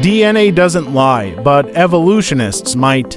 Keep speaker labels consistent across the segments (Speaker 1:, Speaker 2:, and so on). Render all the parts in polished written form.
Speaker 1: DNA doesn't lie, but evolutionists might.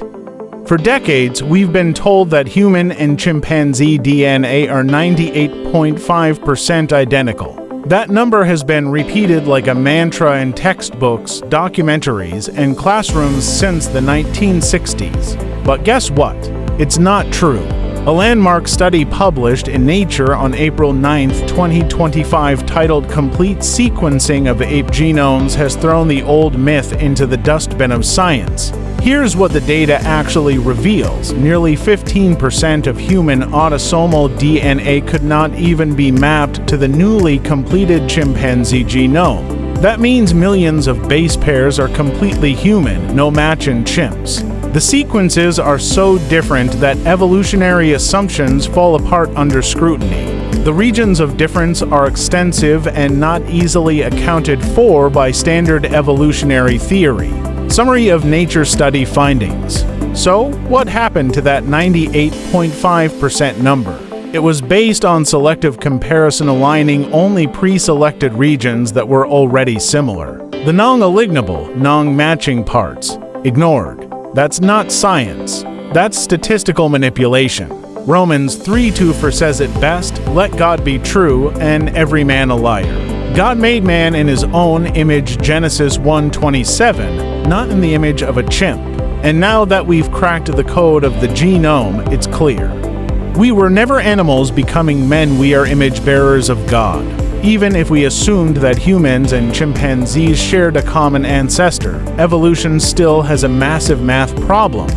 Speaker 1: For decades, we've been told that human and chimpanzee DNA are 98.5% identical. That number has been repeated like a mantra in textbooks, documentaries, and classrooms since the 1960s. But guess what? It's not true. A landmark study published in Nature on April 9, 2025, titled Complete Sequencing of Ape Genomes has thrown the old myth into the dustbin of science. Here's what the data actually reveals. Nearly 15% of human autosomal DNA could not even be mapped to the newly completed chimpanzee genome. That means millions of base pairs are completely human, no match in chimps. The sequences are so different that evolutionary assumptions fall apart under scrutiny. The regions of difference are extensive and not easily accounted for by standard evolutionary theory. Summary of Nature study findings. So, what happened to that 98.5% number? It was based on selective comparison aligning only pre-selected regions that were already similar. The non-alignable, non-matching parts, ignored. That's not science. That's statistical manipulation. Romans 3:2 says it best, "Let God be true, and every man a liar." God made man in his own image, Genesis 1:27, not in the image of a chimp. And now that we've cracked the code of the genome, it's clear. We were never animals becoming men, we are image bearers of God. Even if we assumed that humans and chimpanzees shared a common ancestor, evolution still has a massive math problem.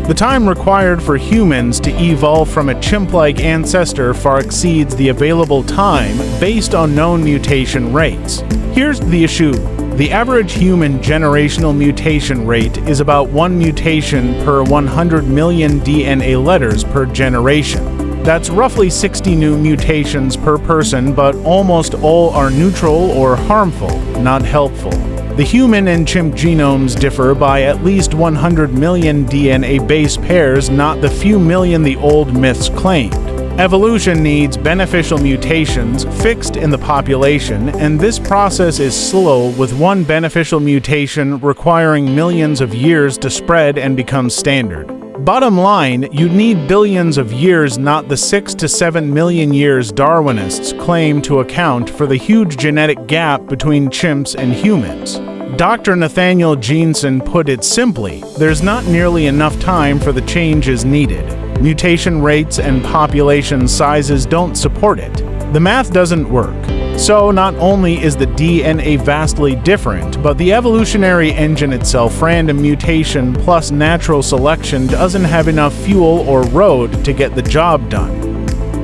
Speaker 1: The time required for humans to evolve from a chimp-like ancestor far exceeds the available time based on known mutation rates. Here's the issue. The average human generational mutation rate is about 1 mutation per 100 million DNA letters per generation. That's roughly 60 new mutations per person, but almost all are neutral or harmful, not helpful. The human and chimp genomes differ by at least 100 million DNA base pairs, not the few million the old myths claimed. Evolution needs beneficial mutations fixed in the population, and this process is slow, with one beneficial mutation requiring millions of years to spread and become standard. Bottom line, you'd need billions of years, not the 6 to 7 million years Darwinists claim to account for the huge genetic gap between chimps and humans. Dr. Nathaniel Jeanson put it simply, there's not nearly enough time for the changes needed. Mutation rates and population sizes don't support it. The math doesn't work. So not only is the DNA vastly different, but the evolutionary engine itself, random mutation plus natural selection, doesn't have enough fuel or road to get the job done.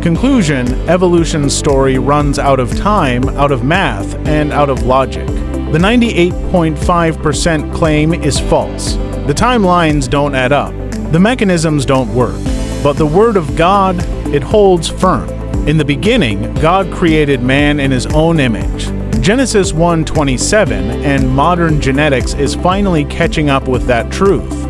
Speaker 1: Conclusion: evolution's story runs out of time, out of math, and out of logic. The 98.5% claim is false. The timelines don't add up. The mechanisms don't work. But the Word of God, it holds firm. In the beginning, God created man in his own image. Genesis 1:27, and modern genetics is finally catching up with that truth.